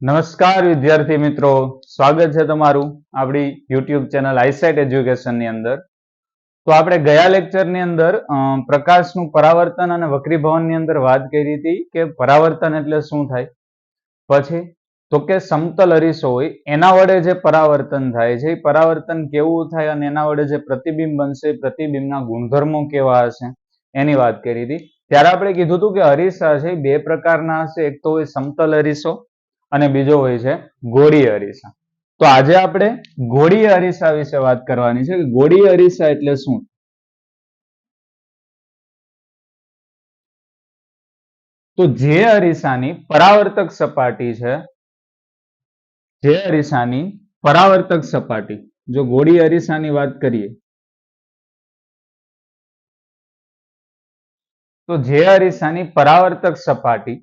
નમસ્કાર વિદ્યાર્થી મિત્રો, સ્વાગત છે તમારું આપણી યુટ્યુબ ચેનલ આઈસાઇટ એજ્યુકેશનની અંદર. તો આપણે ગયા લેક્ચરની અંદર પ્રકાશનું પરાવર્તન અને વક્રીભવનની અંદર વાત કરી હતી કે પરાવર્તન એટલે શું થાય. પછી તો કે સમતલ અરીસો હોય એના વડે જે પરાવર્તન થાય છે એ પરાવર્તન કેવું થાય અને એના વડે જે પ્રતિબિંબ બનશે પ્રતિબિંબના ગુણધર્મો કેવા હશે એની વાત કરી હતી. ત્યારે આપણે કીધું હતું કે અરીસા છે બે પ્રકારના હશે. એક તો હોય સમતલ અરીસો અને બીજો હોય છે ગોળીય અરીસા. તો આજે આપણે ગોળીય અરીસા વિશે વાત કરવાની છે. ગોળીય અરીસા એટલે શું? તો જે અરીસાની પરાવર્તક સપાટી છે, જે અરીસાની પરાવર્તક સપાટી, જો ગોળીય અરીસાની વાત કરીએ તો જે અરીસાની પરાવર્તક સપાટી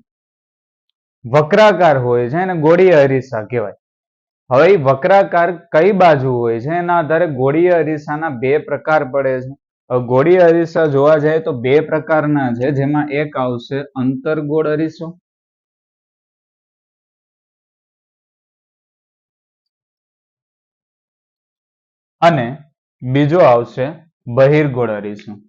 વક્રાકાર હોય છે એને ગોળીય અરીસા કહેવાય. હવે એ વક્રાકાર કઈ બાજુ હોય છે એના આધારે ગોળીય અરીસાના બે પ્રકાર પડે છે. ગોળીય અરીસા જોવા જાય તો બે પ્રકારના છે, જેમાં એક આવશે અંતર્ગોળ અરીસો અને બીજો આવશે બહિર્ગોળ અરીસો.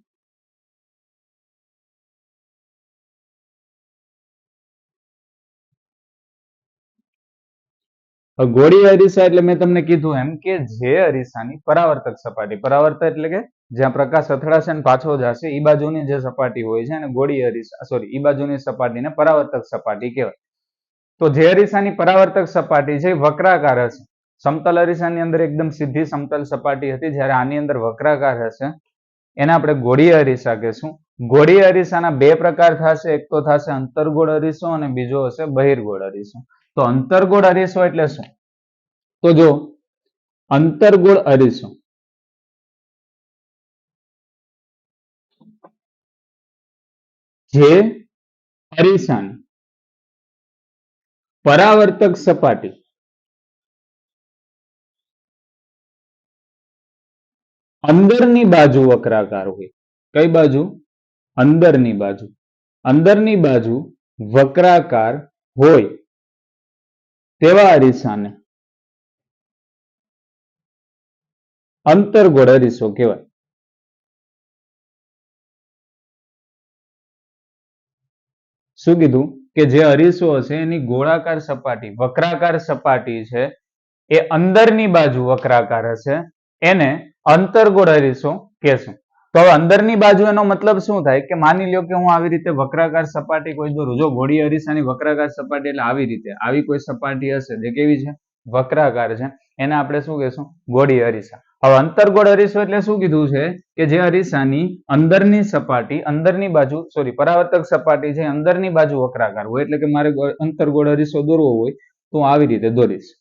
ગોળીય અરીસા એટલે મેં તમને કીધું એમ કે જે અરીસાની પરાવર્તક સપાટી, પરાવર્તક એટલે કે જ્યાં પ્રકાશ અથડાશે ને પાછો જશે એ બાજુની જે સપાટી હોય છે એને ગોળીય અરીસા એ બાજુની સપાટીને પરાવર્તક સપાટી કહેવાય. તો જે અરીસાની પરાવર્તક સપાટી છે એ વક્રાકાર હશે. સમતલ અરીસાની અંદર એકદમ સીધી સમતલ સપાટી હતી, જ્યારે આની અંદર વક્રાકાર હશે એને આપણે ગોળીય અરીસા કહેશું. ગોળીય અરીસાના બે પ્રકાર થશે, એક તો થશે અંતર્ગોળ અરીસો અને બીજો હશે બહિર્ગોળ અરીસો. તો અંતર્ગોળ અરીસો એટલે શું? તો જો અંતર્ગોળ અરીસો જે અરીસાની પરાવર્તક સપાટી અંદરની બાજુ વક્રાકાર હોય. કઈ બાજુ? અંદરની બાજુ. અંદરની બાજુ વક્રાકાર હોય તેવા અરીસાને અંતર્ગોળ અરીસો કહેવાય. શું કીધું? કે જે અરીસો હશે એની ગોળાકાર સપાટી, વક્રાકાર સપાટી છે એ અંદરની બાજુ વક્રાકાર હશે એને અંતર્ગોળ અરીસો કહેશું. તો હવે અંદરની બાજુ એનો મતલબ શું થાય કે માની લ્યો કે હું આવી રીતે વક્રાકાર સપાટી કોઈ દોરું. જો ગોળીય અરીસાની વક્રાકાર સપાટી એટલે આવી રીતે આવી કોઈ સપાટી હશે જે કેવી છે? વક્રાકાર છે. એને આપણે શું કહેશું? ગોળીય અરીસા. હવે અંતર્ગોળ અરીસો એટલે શું કીધું છે કે જે અરીસાની અંદરની સપાટી, અંદરની બાજુ પરાવર્તક સપાટી છે અંદરની બાજુ વક્રાકાર હોય. એટલે કે મારે અંતર્ગોળ અરીસો દોરવો હોય તો હું આવી રીતે દોરીશ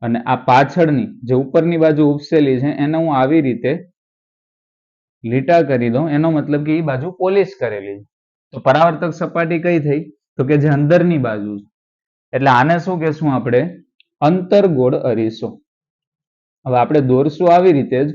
અને આ પાછળની જે ઉપરની બાજુ ઉપસેલી છે એને હું આવી રીતે લીટા કરી દઉં. એનો મતલબ કે એ બાજુ પોલિશ કરેલી. તો પરાવર્તક સપાટી કઈ થઈ? તો કે જે અંદરની બાજુ છે. એટલે આને શું કહેશું આપણે? અંતર્ગોળ અરીસો. હવે આપણે દોરશું આવી રીતે જ,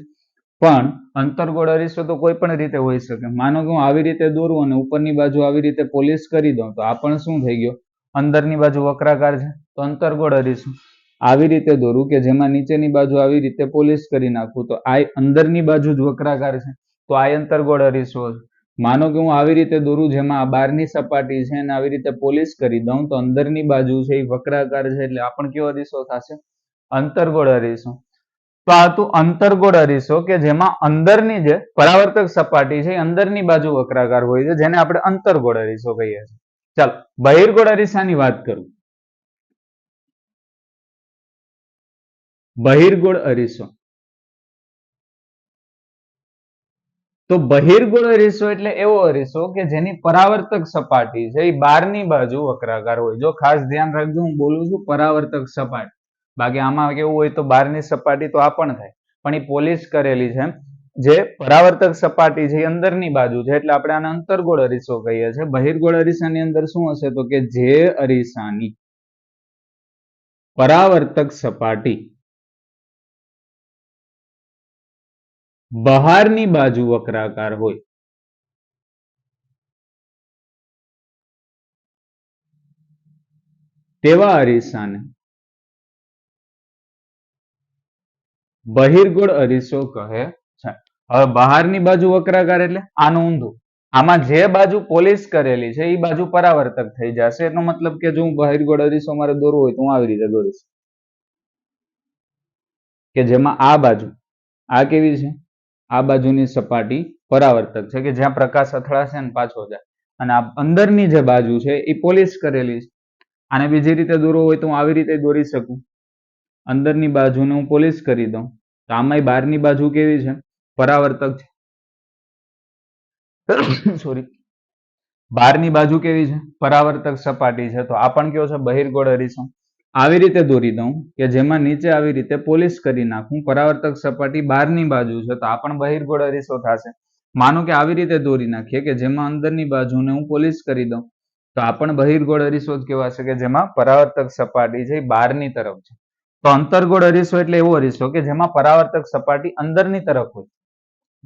પણ અંતર્ગોળ અરીસો તો કોઈ પણ રીતે હોઈ શકે. માનો કે હું આવી રીતે દોરું અને ઉપરની બાજુ આવી રીતે પોલિશ કરી દઉં તો આ પણ શું થઈ ગયો? અંદરની બાજુ વક્રાકાર છે તો અંતર્ગોળ અરીસો. આવી રીતે દોરું કે જેમાં નીચેની બાજુ આવી રીતે પોલિશ કરી નાખું તો આ અંદરની બાજુ જ વક્રાકાર છે તો આ અંતર્ગોળ અરીસો છે. માનો કે હું આવી રીતે દોરું જેમાં આ બહારની સપાટી છે અને આવી રીતે પોલિશ કરી દઉં તો અંદરની બાજુ છે એ વક્રાકાર છે એટલે આ પણ કેવો અરીસો થશે? અંતર્ગોળ અરીસો. તો આ હતું અંતર્ગોળ અરીસો કે જેમાં અંદરની જે પરાવર્તક સપાટી છે અંદરની બાજુ વક્રાકાર હોય છે, જેને આપણે અંતર્ગોળ અરીસો કહીએ છીએ. ચાલો બહિર્ગોળ અરીસાની વાત કરું. બહિર્ગોળ અરીસો. તો બહિર્ગોળ અરીસો એટલે એવો અરીસો કે જેની પરાવર્તક સપાટી છે એ બહારની બાજુ વક્રાકાર હોય. જો ખાસ ધ્યાન રાખજો, હું બોલું છું પરાવર્તક સપાટી, બાકી આમાં કેવું હોય તો બહારની સપાટી તો આ પણ થાય પણ એ પોલિશ કરેલી છે. જે પરાવર્તક સપાટી છે એ અંદરની બાજુ છે એટલે આપણે આને અંતર્ગોળ અરીસો કહીએ છીએ. બહિર્ગોળ અરીસાની અંદર શું હશે તો કે જે અરીસાની પરાવર્તક સપાટી બહારની બાજુ વક્રાકાર હોય તેવા અરીસાને બહિર્ગોળ અરીસો કહે છે. હવે બહારની બાજુ વક્રાકાર એટલે આનું ઊંધું. આમાં જે બાજુ પોલિશ કરેલી છે એ બાજુ પરાવર્તક થઈ જશે. એનો મતલબ કે જો હું બહિર્ગોળ અરીસો મારે દોરવો હોય તો હું આવી રીતે દોરીશ કે જેમાં આ બાજુ આ કેવી છે, આ બાજુની સપાટી પરાવર્તક છે કે જ્યાં પ્રકાશ અથડાશે ને પાછો જાય, અને આ અંદરની જે બાજુ છે એ પોલિશ કરેલી છે. આને બીજી રીતે દોરવો હોય તો હું આવી રીતે દોરી શકું. અંદરની બાજુને હું પોલિશ કરી દઉં તો આમાંય બહારની બાજુ કેવી છે, પરાવર્તક છે. સોરી, બહારની બાજુ કેવી છે, પરાવર્તક સપાટી છે. તો આ પણ કયો છે, બહિર્ગોળ અરીસો. આવી રીતે દોરી દઉં કે જેમાં નીચે આવી રીતે પોલિશ કરી નાખું, પરાવર્તક સપાટી બહારની બાજુ છે તો આ પણ બહિર્ગોળ અરીસો થશે. માનો કે આવી રીતે દોરી નાખીએ કે જેમાં અંદરની બાજુને હું પોલિશ કરી દઉં તો આ પણ બહિર્ગોળ અરીસો જ કહેવાશે કે જેમાં પરાવર્તક સપાટી છે એ બહારની તરફ છે. તો અંતર્ગોળ અરીસો એટલે એવો અરીસો કે જેમાં પરાવર્તક સપાટી અંદરની તરફ હોય,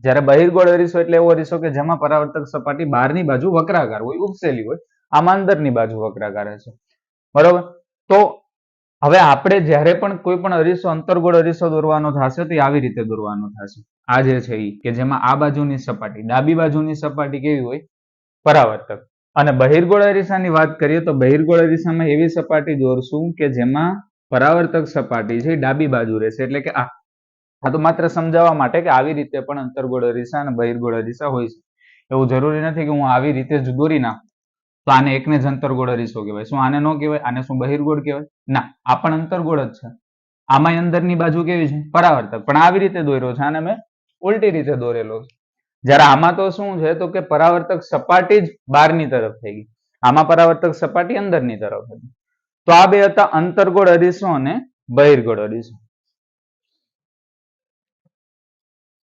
જ્યારે બહિર્ગોળ અરીસો એટલે એવો અરીસો કે જેમાં પરાવર્તક સપાટી બહારની બાજુ વક્રાકાર હોય, ઉપસેલી હોય. આમાં અંદરની બાજુ વક્રાકાર હશે. બરોબર. તો હવે આપણે જ્યારે પણ કોઈ પણ અરીસો અંતર્ગોળ અરીસો દોરવાનો થશે તો આવી રીતે દોરવાનો થશે. આ જે છે એ કે જેમાં આ બાજુની સપાટી, ડાબી બાજુની સપાટી કેવી હોય, પરાવર્તક. અને બહિર્ગોળ અરીસાની વાત કરીએ તો બહિર્ગોળ અરીસામાં એવી સપાટી દોરશું કે જેમાં પરાવર્તક સપાટી છે ડાબી બાજુ રહેશે. એટલે કે આ તો માત્ર સમજાવવા માટે કે આવી રીતે પણ અંતર્ગોળ અરીસા અને બહિર્ગોળ અરીસા હોય છે. એવું જરૂરી નથી કે હું આવી રીતે જ દોરી નાખું તો આને એકને જ અંતર્ગોળ અરીસો કહેવાય. શું આને ન કહેવાય? આને શું બહિર્ગોળ કહેવાય? ના, આ પણ અંતર્ગોળ જ છે. આમાં અંદરની બાજુ કેવી છે, પરાવર્તક. પણ આવી રીતે દોર્યો છે, આને મેં ઉલટી રીતે દોરેલો છે. જ્યારે આમાં તો શું છે તો કે પરાવર્તક સપાટી જ બહારની તરફ થઈ ગઈ, આમાં પરાવર્તક સપાટી અંદરની તરફ હતી. તો આ બે હતા અંતર્ગોળ અરીસો અને બહિર્ગોળ અરીસો.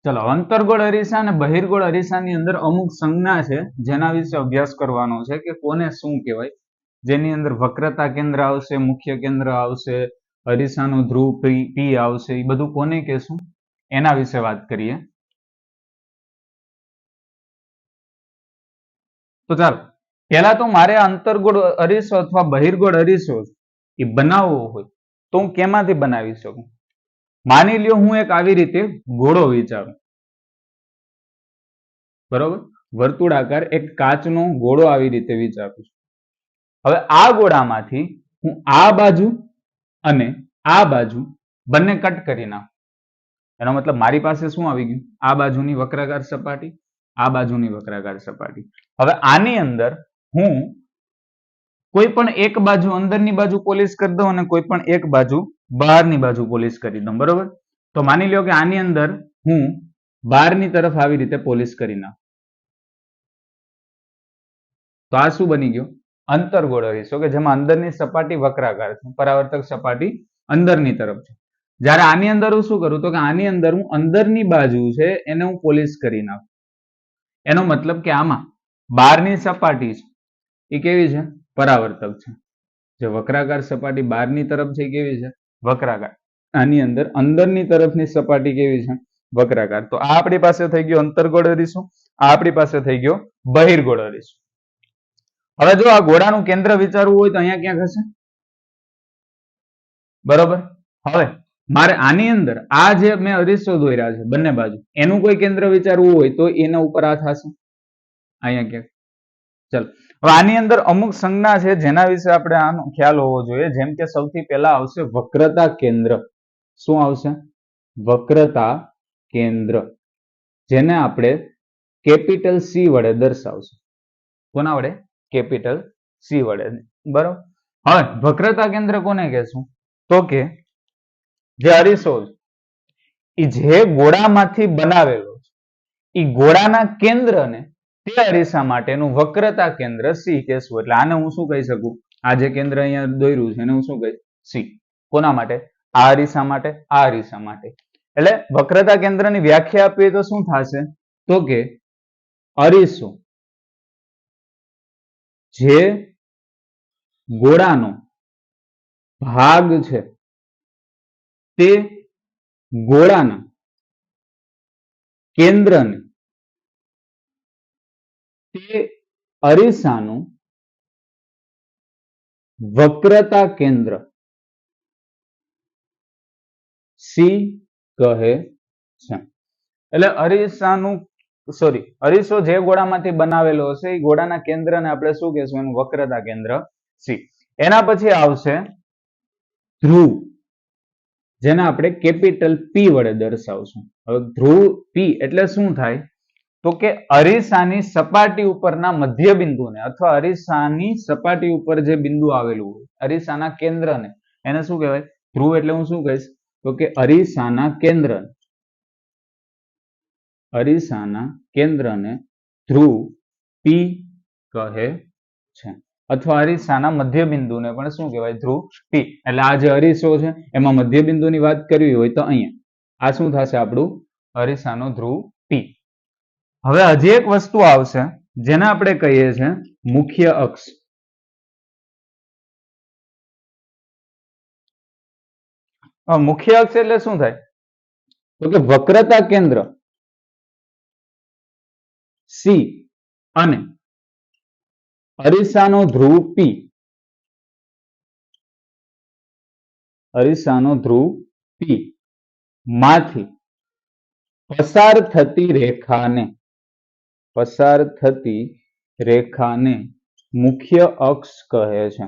ચલો, અંતર્ગોળ અરીસા અને બહિર્ગોળ અરીસાની અંદર અમુક સંજ્ઞા છે જેના વિશે અભ્યાસ કરવાનો છે કે કોને શું કહેવાય. જેની અંદર વક્રતા કેન્દ્ર આવશે, મુખ્ય કેન્દ્ર આવશે, અરીસાનું ધ્રુવ પી આવશે. એ બધું કોને કહેશું એના વિશે વાત કરીએ. તો ચાલો, પહેલા તો મારે અંતર્ગોળ અરીસો અથવા બહિર્ગોળ અરીસો એ બનાવવો હોય તો હું કેમાંથી બનાવી શકું. માની લ્યો હું એક આવી રીતે ગોળો વિચારું, બરોબર, વર્તુળાકાર એક કાચનો ગોળો આવી રીતે વિચારું છું. હવે આ ગોળામાંથી હું આ બાજુ અને આ બાજુ બંને કટ કરી નાખું. એનો મતલબ મારી પાસે શું આવી ગયું, આ બાજુની વક્રાકાર સપાટી, આ બાજુની વક્રાકાર સપાટી. હવે આની અંદર હું કોઈ પણ એક બાજુ અંદરની બાજુ પોલિશ કરી દઉં અને કોઈ પણ એક બાજુ બહારની બાજુ પોલિશ કરી દઉં. બરોબર. તો માની લો કે આની અંદર હું બહારની તરફ આવી રીતે પોલિશ કરી નાખું તો આ શું બની ગયું, અંતર્ગોળ અરીસો કે જેમાં અંદરની સપાટી વક્રાકાર છે, પરાવર્તક સપાટી અંદરની તરફ છે. જ્યારે આની અંદર હું શું કરું તો કે આની અંદર હું અંદરની બાજુ છે એને હું પોલિશ કરી નાખું. એનો મતલબ કે આમાં બહારની સપાટી છે એ કેવી છે, પરાવર્તક છે. જે વક્રાકાર સપાટી બહારની તરફ છે કેવી છે, વક્રાકાર. આની અંદર અંદરની તરફની સપાટી કેવી છે, વક્રાકાર. તો આ આપણી પાસે થઈ ગયો અંતર્ગોળ અરીસો, આ આપણી પાસે થઈ ગયો બહિર્ગોળ અરીસો. હવે જો આ ગોળાનું કેન્દ્ર વિચારવું હોય તો અહીંયા ક્યાંક હશે, બરોબર. હવે મારે આની અંદર આ જે મેં અરીસો દોર્યા છે બંને બાજુ, એનું કોઈ કેન્દ્ર વિચારવું હોય તો એના ઉપર આ થશે, અહીંયા ક્યાંક. ચલો, હવે આની અંદર અમુક સંજ્ઞા છે જેના વિશે આપણે આનો ખ્યાલ હોવો જોઈએ. જેમ કે સૌથી પહેલા આવશે વક્રતા કેન્દ્ર. શું આવશે, વક્રતા કેન્દ્ર, જેને આપણે કેપિટલ સી વડે દર્શાવશું. કોના વડે, કેપિટલ સી વડે. બરોબર. હવે વક્રતા કેન્દ્ર કોને કહેશું તો કે જે અરીસો એ જે ગોળામાંથી બનાવેલો એ ગોળાના કેન્દ્રને તે અરીસા માટેનું વક્રતા કેન્દ્ર સી કહેશું. એટલે આને હું શું કહી શકું, આ જે કેન્દ્ર અહીંયા દોર્યું છે એને હું શું કહીશ, સી. કોના માટે, આ અરીસા માટે, આ અરીસા માટે. એટલે વક્રતા કેન્દ્રની વ્યાખ્યા આપીએ તો શું થશે તો કે અરીસો જે ગોળાનો ભાગ છે તે ગોળાના કેન્દ્રને તે અરીસાનું વક્રતા કેન્દ્ર સી કહે છે. એટલે અરીસો જે ગોળામાંથી બનાવેલો હશે એ ગોળાના કેન્દ્રને આપણે શું કહેશું? એનું વક્રતા કેન્દ્ર સી. એના પછી આવશે ધ્રુવ, જેને આપણે કેપિટલ પી વડે દર્શાવશું. હવે ધ્રુવ પી એટલે શું થાય? તો કે અરીસાની સપાટી ઉપરના મધ્ય બિંદુને અથવા અરીસાની સપાટી ઉપર જે બિંદુ આવેલું હોય અરીસાના કેન્દ્રને એને શું કહેવાય? ધ્રુવ એટલે હું શું કહીશ? તો કે અરીસાના કેન્દ્રને ધ્રુવ પી કહે છે. અથવા અરીસાના મધ્ય બિંદુને પણ શું કહેવાય? ધ્રુવ પી. એટલે આ જે અરીસો છે એમાં મધ્ય બિંદુની વાત કરવી હોય તો અહીંયા આ શું થશે? આપણું અરીસાનો ધ્રુવ પી. હવે હજી એક વસ્તુ આવશે જેને આપણે કહીએ છીએ મુખ્ય અક્ષ. મુખ્ય અક્ષ એટલે શું થાય? તો કે વક્રતા કેન્દ્ર સી અને અરીસાનો ધ્રુવ પી, માંથી પસાર થતી રેખાને મુખ્ય અક્ષ કહે છે.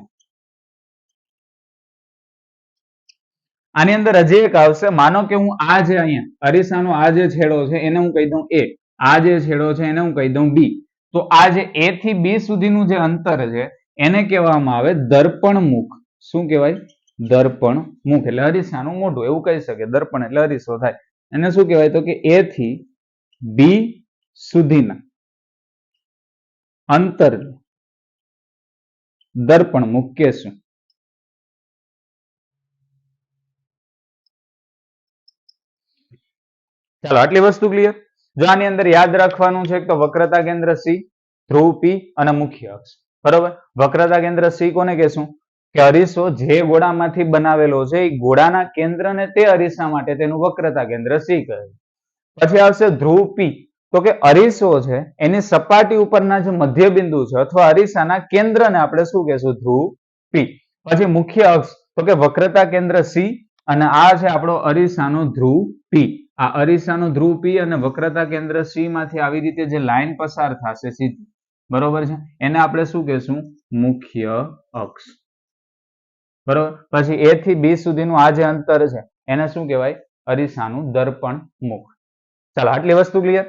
આની અંદર હજી એક આવશે. માનો કે હું આ જે અહીંયા અરીસાનો આ જે છેડો છે એને હું કહી દઉં એ, આ જે છેડો છે એને હું કહી દઉં બી. તો આ જે એ થી બી સુધીનું જે અંતર છે એને કહેવામાં આવે દર્પણ મુખ. શું કહેવાય? દર્પણ મુખ. એટલે અરીસાનું મોઢું એવું કહી શકે. દર્પણ એટલે અરીસો થાય. એને શું કહેવાય? તો કે એ થી બી સુધીના અંતર દર્પણ મુખ કહેશું. ચાલો આટલી વસ્તુ ક્લિયર. જો આની અંદર યાદ રાખવાનું છે તો વક્રતા કેન્દ્ર સી, ધ્રુવ પી અને મુખ્ય અક્ષ. બરોબર. વક્રતા કેન્દ્ર સી કોને કહેશું? કે અરીસો જે ગોળામાંથી બનાવેલો છે એ ગોળાના કેન્દ્રને તે અરીસા માટે તેનું વક્રતા કેન્દ્ર સી કહે. પછી આવશે ધ્રુવ પી. તો કે અરીસો છે એની સપાટી ઉપરના જે મધ્ય બિંદુ છે અથવા અરીસાના કેન્દ્રને આપણે શું કહેશું? ધ્રુવ પી. પછી મુખ્ય અક્ષ તો કે વક્રતા કેન્દ્ર સી અને આ છે આપણો અરીસાનો ધ્રુવ પી. આ અરીસાનો ધ્રુવ પી અને વક્રતા કેન્દ્ર સી માંથી આવી રીતે જે લાઈન પસાર થશે સીધી, બરોબર છે, એને આપણે શું કહેશું? મુખ્ય અક્ષ. બરોબર. પછી એ થી બી સુધીનું આ જે અંતર છે એને શું કહેવાય? અરીસાનું દર્પણ મુખ. ચાલો આટલી વસ્તુ ક્લિયર.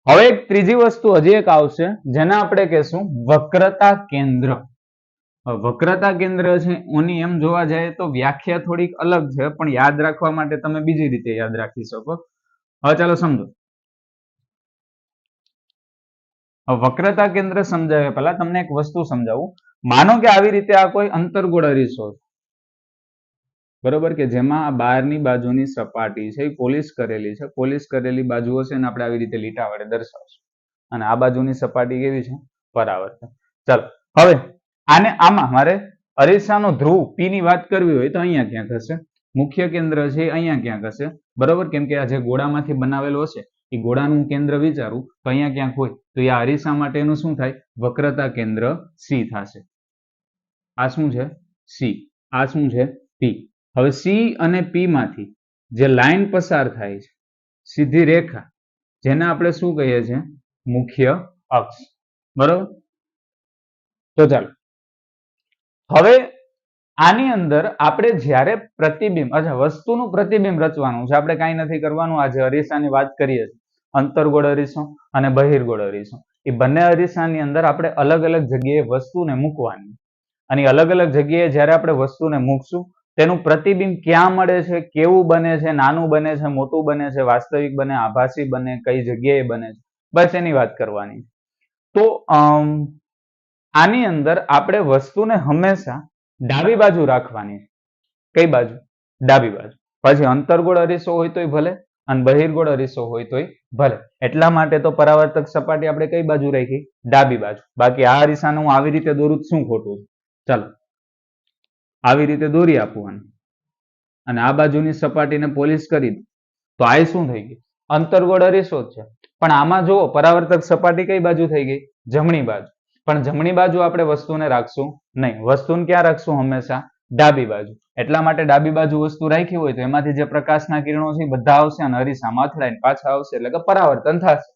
હવે એક ત્રીજી વસ્તુ હજી એક આવશે જેને આપણે કહેશું વક્રતા કેન્દ્ર. વક્રતા કેન્દ્ર છે એની એમ જોવા જાય તો વ્યાખ્યા થોડીક અલગ છે, પણ યાદ રાખવા માટે તમે બીજી રીતે યાદ રાખી શકો. હવે ચાલો સમજો. વક્રતા કેન્દ્ર સમજાવ્યા પહેલા તમને એક વસ્તુ સમજાવું. માનો કે આવી રીતે આ કોઈ અંતર્ગોળ અરીસો છે, બરોબર, કે જેમાં બહારની બાજુની સપાટી છે એ પોલિશ કરેલી છે. પોલિશ કરેલી બાજુ હશે ને આપણે આવી રીતે લીટા વડે દર્શાવશું અને આ બાજુની સપાટી કેવી છે? પરાવર્તન. ચાલો હવે આમાં મારે અરીસાનો ધ્રુવ પી ની વાત કરવી હોય તો અહીંયા ક્યાંક હશે. મુખ્ય કેન્દ્ર છે અહીંયા ક્યાંક હશે, બરોબર, કેમ કે આ જે ગોળામાંથી બનાવેલો હશે એ ગોળાનું કેન્દ્ર વિચારું તો અહીંયા ક્યાંક હોય તો આ અરીસા માટેનું શું થાય? વક્રતા કેન્દ્ર સી થશે. આ શું છે? સી. આ શું છે? પી. હવે સી અને પી માંથી જે લાઈન પસાર થાય છે સીધી રેખા, જેને આપણે શું કહીએ છીએ? મુખ્ય અક્ષ. બરોબર. તો ચાલો હવે આની અંદર આપણે જ્યારે પ્રતિબિંબ, અચ્છા, વસ્તુનું પ્રતિબિંબ રચવાનું છે. આપણે કાંઈ નથી કરવાનું. આજે અરીસાની વાત કરીએ છીએ, અંતર્ગોળ અરીસો અને બહિર્ગોળ અરીસો, એ બંને અરીસાની અંદર આપણે અલગ અલગ જગ્યાએ વસ્તુને મૂકવાની અને અલગ અલગ જગ્યાએ જ્યારે આપણે વસ્તુને મૂકશું તેનું પ્રતિબિંબ ક્યાં મળે છે, કેવું બને છે, નાનું બને છે, મોટું બને છે, વાસ્તવિક બને, આભાસી બને, કઈ જગ્યાએ બને છે, બસ એની વાત કરવાની. તો આની અંદર આપણે વસ્તુને હંમેશા ડાબી બાજુ રાખવાની. કઈ બાજુ? ડાબી બાજુ. પછી અંતર્ગોળ અરીસો હોય તોય ભલે અને બહિર્ગોળ અરીસો હોય તોય ભલે. એટલા માટે તો પરાવર્તક સપાટી આપણે કઈ બાજુ રાખી? ડાબી બાજુ. બાકી આ અરીસાને હું આવી રીતે દોરું શું ખોટું? ચાલો આવી રીતે દોરી આપવાનું અને આ બાજુની સપાટીને પોલિશ કરી દો તો આ શું થઈ ગયું? અંતર્ગોળ અરીસો જ છે. પણ આમાં જુઓ પરાવર્તક સપાટી કઈ બાજુ થઈ ગઈ? જમણી બાજુ. પણ જમણી બાજુ આપણે વસ્તુને રાખશું નહીં. વસ્તુને ક્યાં રાખશું? હંમેશા ડાબી બાજુ. એટલા માટે ડાબી બાજુ વસ્તુ રાખી હોય તો એમાંથી જે પ્રકાશના કિરણો છે એ બધા આવશે અને અરીસામાં અથડાઈને પાછા આવશે એટલે કે પરાવર્તન થશે.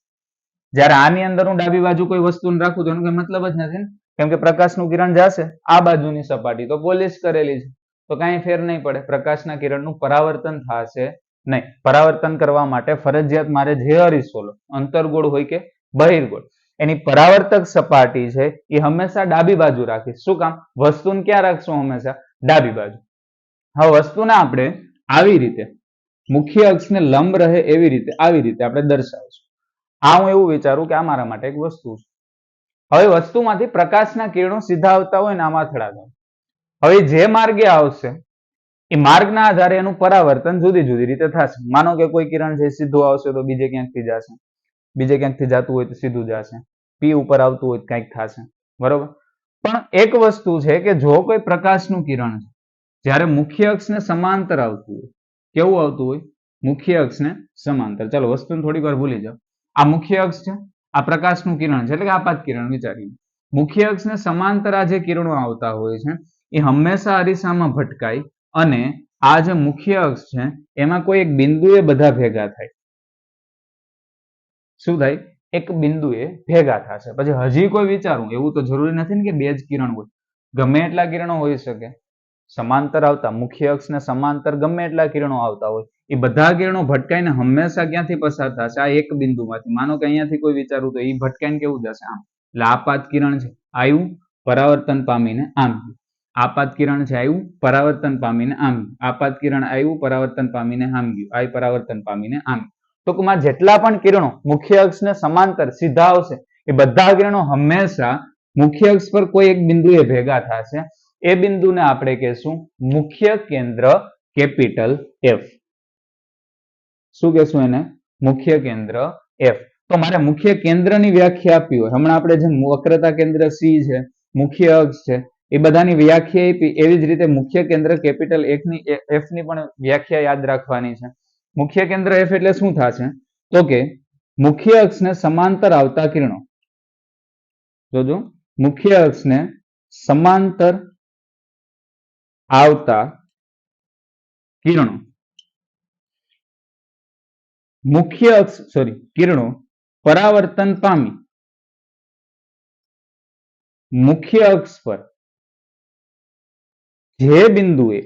જ્યારે આની અંદર હું ડાબી બાજુ કોઈ વસ્તુ રાખું તો એનો કોઈ મતલબ જ નથી ને, કેમ કે પ્રકાશનું કિરણ જશે આ બાજુની સપાટી તો પોલિશ કરેલી છે તો કાંઈ ફેર નહીં પડે, પ્રકાશના કિરણનું પરાવર્તન થશે નહીં. પરાવર્તન કરવા માટે ફરજિયાત મારે જે અરીસો લો, અંતર્ગોળ હોય કે બહિર્ગોળ, એની પરાવર્તક સપાટી છે એ હંમેશા ડાબી બાજુ રાખીશ. શું કામ? વસ્તુને ક્યાં રાખશું? હંમેશા ડાબી બાજુ. હવે વસ્તુને આપણે આવી રીતે મુખ્ય અક્ષને લંબ રહે એવી રીતે આવી રીતે આપણે દર્શાવીશું. આ હું એવું વિચારું કે આ મારા માટે એક વસ્તુ છે. હવે વસ્તુમાંથી પ્રકાશના કિરણો સીધા આવતા હોય ને આમાં અથડાતા હોય. હવે જે માર્ગે આવશે એ માર્ગના આધારે એનું પરાવર્તન જુદી જુદી રીતે થશે. માનો કે કોઈ કિરણ છે સીધું આવશે તો બીજે ક્યાંકથી જશે, બીજે ક્યાંકથી જતું હોય તો સીધું જશે, પી ઉપર આવતું હોય તો કંઈક થશે, બરોબર. પણ એક વસ્તુ છે કે જો કોઈ પ્રકાશનું કિરણ છે જ્યારે મુખ્ય અક્ષને સમાંતર આવતું હોય, કેવું આવતું હોય? મુખ્ય અક્ષને સમાંતર. ચાલો વસ્તુને થોડીક વાર ભૂલી જાઓ. આ મુખ્ય અક્ષ છે, આ પ્રકાશનું કિરણ છે એટલે કે આપાત કિરણ વિચારીએ. મુખ્ય અક્ષને સમાંતર આ જે કિરણો આવતા હોય છે એ હંમેશા અરીસામાં ભટકાય અને આ જે મુખ્ય અક્ષ છે એમાં કોઈ એક બિંદુએ બધા ભેગા થાય. શું થાય? એક બિંદુએ ભેગા થશે. પછી હજી કોઈ વિચારું, એવું તો જરૂરી નથી ને કે બે જ કિરણ હોય, ગમે એટલા કિરણો હોઈ શકે સમાંતર આવતા, મુખ્ય અક્ષને સમાંતર ગમે એટલા કિરણો આવતા હોય એ બધા કિરણો ભટકાઈને હંમેશા ક્યાંથી પસાર થશે? આ એક બિંદુમાંથી. માનો કે અહીંયાથી કોઈ વિચારું તો એ ભટકાઈને કેવું જશે? આમ. એટલે આપાત કિરણ છે આવ્યું, પરાવર્તન પામીને આમ ગયું. આપાત કિરણ છે આવ્યું, પરાવર્તન પામીને આમ ગયું. આપાત કિરણ આવ્યું, પરાવર્તન પામીને આમ ગયું. આ પરાવર્તન પામીને આમ. ટૂંકમાં જેટલા પણ કિરણો મુખ્ય અક્ષને સમાંતર સીધા આવશે એ બધા કિરણો હંમેશા મુખ્ય અક્ષ પર કોઈ એક બિંદુએ ભેગા થશે. એ બિંદુને આપણે કહેશું મુખ્ય કેન્દ્ર કેપિટલ એફ. શું કહેશું એને? મુખ્ય કેન્દ્ર એફ. તો મારે મુખ્ય કેન્દ્રની વ્યાખ્યા આપી હોય, હમણાં આપણે જેમ વક્રતા કેન્દ્ર સી છે, મુખ્ય અક્ષ છે, એ બધાની વ્યાખ્યા આપી એવી જ રીતે મુખ્ય કેન્દ્ર કેપિટલ એફ ની પણ વ્યાખ્યા યાદ રાખવાની છે. મુખ્ય કેન્દ્ર એફ એટલે શું થશે? તો કે મુખ્ય અક્ષને સમાંતર આવતા કિરણો, જોજો, મુખ્ય અક્ષને સમાંતર આવતા કિરણો, મુખ્ય અક્ષ કિરણો પરાવર્તન પામી મુખ્ય અક્ષ પર જે બિંદુએ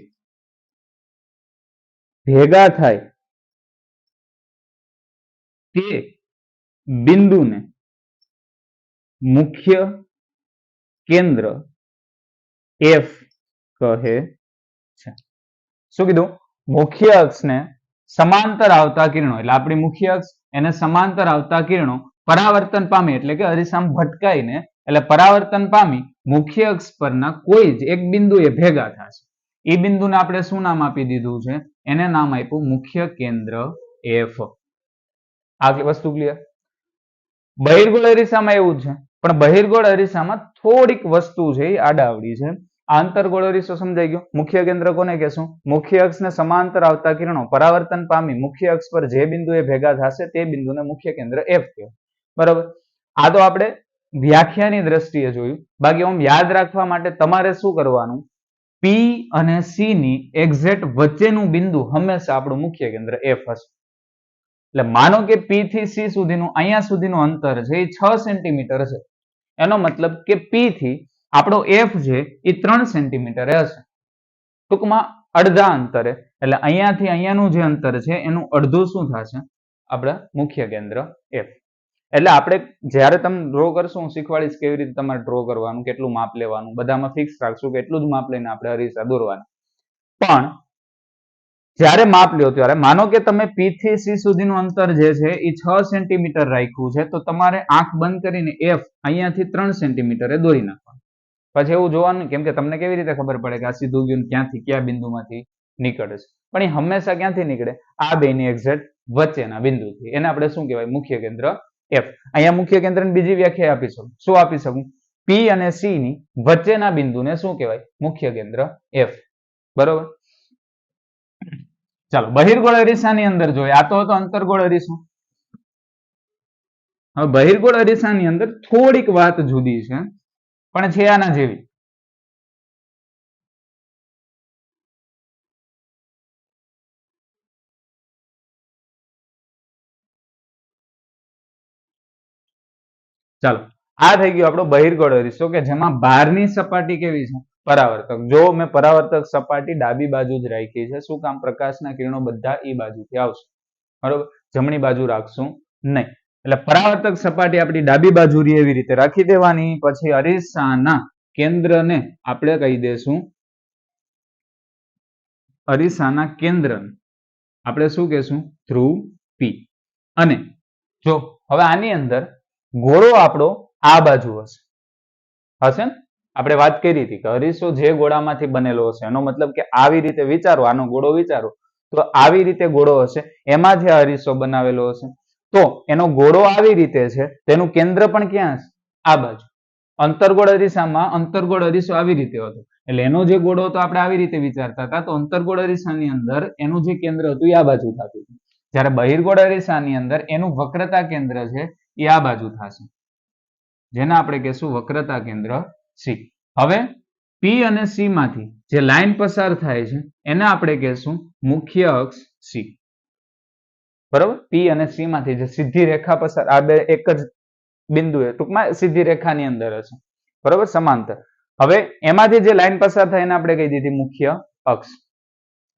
ભેગા થાય તે બિંદુને મુખ્ય કેન્દ્ર એફ કહે છે. શું કીધું? મુખ્ય અક્ષને સમાંતર આવતા કિરણો, એટલે આપણી મુખ્ય અક્ષ એને સમાંતર આવતા કિરણો પરાવર્તન પામી એટલે કે અરીસામાં ભટકાઈને એટલે પરાવર્તન પામી મુખ્ય અક્ષ પરના કોઈ જ એક બિંદુએ ભેગા થશે. એ બિંદુને આપણે શું નામ આપી દીધું છે? એને નામ આપ્યું મુખ્ય કેન્દ્ર એફ. આ વસ્તુ ક્લિયર? બહિર્ગોળ અરીસામાં એવું છે, પણ બહિર્ગોળ અરીસામાં થોડીક વસ્તુ છે એ આડાવડી છે. આંતરગોળ અરીસો સમજાઈ ગયો. મુખ્ય કેન્દ્ર કોને કહેશું? મુખ્ય અક્ષને સમાંતર આવતા કિરણો પરાવર્તન પામી મુખ્ય અક્ષ પર જે બિંદુએ ભેગા થશે તે બિંદુને મુખ્ય કેન્દ્ર એફ કહેવાય. બરાબર. આ તો આપણે વ્યાખ્યાની દ્રષ્ટિએ જોયું. બાકી આમ યાદ રાખવા માટે તમારે શું કરવાનું? પી અને સી ની એક્ઝેક્ટ વચ્ચેનું બિંદુ હંમેશા આપણું મુખ્ય કેન્દ્ર એફ હશે. એટલે માનો કે પી થી સી સુધીનું અહીંયા સુધીનું અંતર છે એ 6 સેન્ટીમીટર છે. એનો મતલબ કે પી થી આપણો એફ છે એ 3 સેન્ટીમીટર હશે. ટૂંકમાં અડધા અંતરે, એટલે અહીંયાથી અહીંયાનું જે અંતર છે એનું અડધું શું થશે? આપણા મુખ્ય કેન્દ્ર એફ. એટલે આપણે જ્યારે તમે ડ્રો કરશું, હું શીખવાડીશ કેવી રીતે તમારે ડ્રો કરવાનું, કેટલું માપ લેવાનું, બધામાં ફિક્સ રાખશું કે એટલું જ માપ લઈને આપણે અરીસા દોરવાના. પણ જ્યારે માપ લ્યો ત્યારે માનો કે તમે પી થી સી સુધીનું અંતર જે છે એ 6 સેન્ટીમીટર રાખ્યું છે તો તમારે આંખ બંધ કરીને એફ અહીંયાથી 3 સેન્ટીમીટરે દોરી નાખવાનું. પછી એવું જોવાનું, કેમ કે તમને કેવી રીતે ખબર પડે કે આ સીધું ગયું ક્યાંથી કયા બિંદુમાંથી નીકળે છે? પણ એ હંમેશા ક્યાંથી નીકળે? આ બેની એક્ઝેક્ટ વચ્ચેના બિંદુથી. એને આપણે શું કહેવાય? મુખ્ય કેન્દ્ર એફ. અહીંયા મુખ્ય કેન્દ્રની બીજી વ્યાખ્યા આપી શકું. શું આપી શકું? પી અને સી ની વચ્ચેના બિંદુને શું કહેવાય? મુખ્ય કેન્દ્ર એફ. બરોબર. ચાલો બહિર્ગોળ અરીસાની અંદર જોઈએ. આ તો હતો અંતર્ગોળ અરીસો. હવે બહિર્ગોળ અરીસાની અંદર થોડીક વાત જુદી છે, પણ છે આના જેવી. ચાલો, આ થઈ ગયો આપણો બહિર્ગોળ અરીસો કે જેમાં બહારની સપાટી કેવી છે? પરાવર્તક. જો મેં પરાવર્તક સપાટી ડાબી બાજુ જ રાખી છે. શું કામ? પ્રકાશના કિરણો બધા એ બાજુથી આવશે. બરોબર, જમણી બાજુ રાખશું નહીં. એટલે પરાવર્તક સપાટી આપણી ડાબી બાજુ રહી એવી રીતે રાખી દેવાની. પછી અરીસાના કેન્દ્રને આપણે કહી દેશું, અરીસાના કેન્દ્રને આપણે શું કહેશું? ધ્રુવ પી. અને જો હવે આની અંદર ગોળો આપણો આ બાજુ હશે. હશે ને? આપણે વાત કરી હતી કે અરીસો જે ગોળામાંથી બનેલો હશે, એનો મતલબ કે આવી રીતે વિચારો, આનો ગોળો વિચારો તો આવી રીતે ગોળો હશે, એમાંથી આ અરીસો બનાવેલો હશે. તો એનો ગોળો આવી રીતે છે, તેનું કેન્દ્ર પણ ક્યાં હશે? આ બાજુ. અંતર્ગોળ અરીસામાં અંતર્ગોળ અરીસો આવી રીતે હતો, એટલે એનો જે ગોળો હતો આપણે આવી રીતે વિચારતા હતા, તો અંતર્ગોળ અરીસાની અંદર એનું જે કેન્દ્ર હતું એ આ બાજુ થતું હતું. જ્યારે બહિર્ગોળ અરીસાની અંદર એનું વક્રતા કેન્દ્ર છે એ આ બાજુ થશે, જેને આપણે કહેશું વક્રતા કેન્દ્ર સી. હવે પી અને સી માંથી જે લાઈન પસાર થાય છે એને આપણે કહેશું મુખ્ય અક્ષ સી. બરોબર, પી અને સી માંથી જે સીધી રેખા પસાર, આ બે એક જ બિંદુએ ટૂંકમાં સીધી રેખાની અંદર હશે. બરોબર, સમાંતર. હવે એમાંથી જે લાઈન પસાર થાય એને આપણે કહી દીધી મુખ્ય અક્ષ.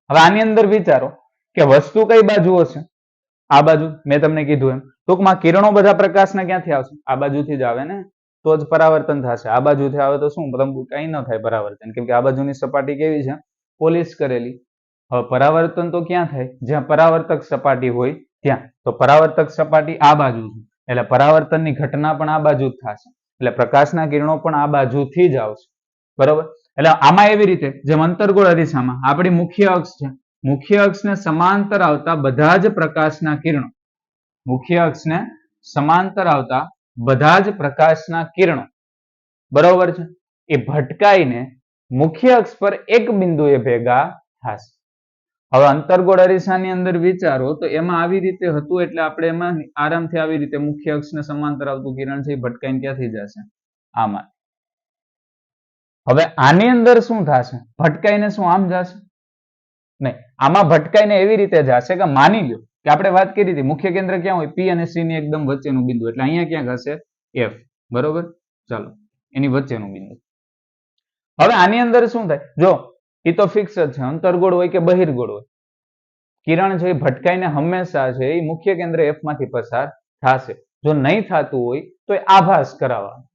હવે આની અંદર વિચારો કે વસ્તુ કઈ બાજુ હશે? આ બાજુ. મેં તમને કીધું એમ ટૂંકમાં કિરણો બધા પ્રકાશના ક્યાંથી આવશે? આ બાજુથી જ આવે ને, તો જ પરાવર્તન થશે. આ બાજુથી આવે તો શું કઈ ન થાય પરાવર્તન, કેમ કે આ બાજુની સપાટી કેવી છે? પોલિશ કરેલી. હવે પરાવર્તન તો ક્યાં થાય? જ્યાં પરાવર્તક સપાટી હોય ત્યાં. તો પરાવર્તક સપાટી આ બાજુ છે, એટલે પરાવર્તનની ઘટના પણ આ બાજુ જ થશે, એટલે પ્રકાશના કિરણો પણ આ બાજુથી જ આવશે. બરોબર, એટલે આમાં એવી રીતે જેમ અંતર્ગોળ અરીસામાં આપણી મુખ્ય અક્ષ છે, મુખ્ય અક્ષને સમાંતર આવતા બધા જ પ્રકાશના કિરણો, મુખ્ય અક્ષને સમાંતર આવતા બધા જ પ્રકાશના કિરણો, બરોબર છે, એ ભટકાઈને મુખ્ય અક્ષ પર એક બિંદુએ ભેગા થશે. હવે અંતર્ગોળ અરીસાની અંદર વિચારો તો એમાં આવી રીતે હતું, એટલે આપણે એમાં આરામથી આવી રીતે મુખ્ય અક્ષને સમાંતર આવતું કિરણ છે એ ભટકાઈને ક્યાંથી જશે? આમાં. હવે આની અંદર શું થશે? ભટકાઈને શું આમ જશે? નહીં, આમાં ભટકાઈને એવી રીતે જશે કે માની લો કે આપણે વાત કરી હતી મુખ્ય કેન્દ્ર ક્યાં હોય? પી અને સી ની એકદમ વચ્ચેનું બિંદુ, એટલે અહીંયા ક્યાંક હશે એફ. બરોબર, ચાલો એની વચ્ચેનું બિંદુ. હવે આની અંદર શું થાય? જો એ તો ફિક્સ જ છે, અંતર્ગોળ હોય કે બહિર્ગોળ હોય, કિરણ છે એ ભટકાઈને હંમેશા છે એ મુખ્ય કેન્દ્ર એફ માંથી પસાર થશે. જો નહીં થતું હોય તો એ આભાસ કરાવવાનો.